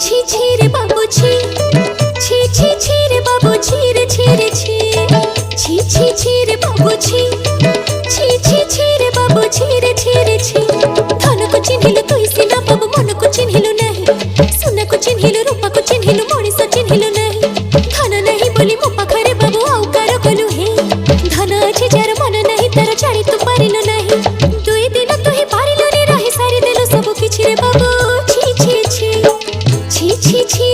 ছি ছি রে বাবু ছি, ছি ছি ছি রে বাবু ছি রে ছি রে ছি, ছি ছি ছি রে বাবু ছি, ছি ছি ছি রে বাবু ছি রে ছি রে ছি। ধনକୁ ଚିହ୍ନିଲୁ ତୁଇ ସିନା ବାବୁ ମନକୁ ଚିହ୍ନିଲୁ ନାହିଁ, ସୁନାକୁ ଚିହ୍ନିଲୁ ରୂପାକୁ ଚିହ୍ନିଲୁ ମଣିଷ ଚିହ୍ନିଲୁ ନାହିଁ। ଧନ ନାହିଁ ବୋଲି ମୋ ପାଖରେ ବାବୁ ଆଉ କାର କଲୁ ହେ, ଧନ ଅଛି ଯାର ମନ ନାହିଁ ତାର ଜାଣି ତୁ ପାରିଲୁ ନାହିଁ। ଦୁଇ ଦିନ ତୁ ହିଁ ପାରିଲୁନି ରହି ସାରିଦେଲୁ ସବୁ କିଛି ରେ ବାବୁ ଛି ଛି ଛି, ছি ছি ছি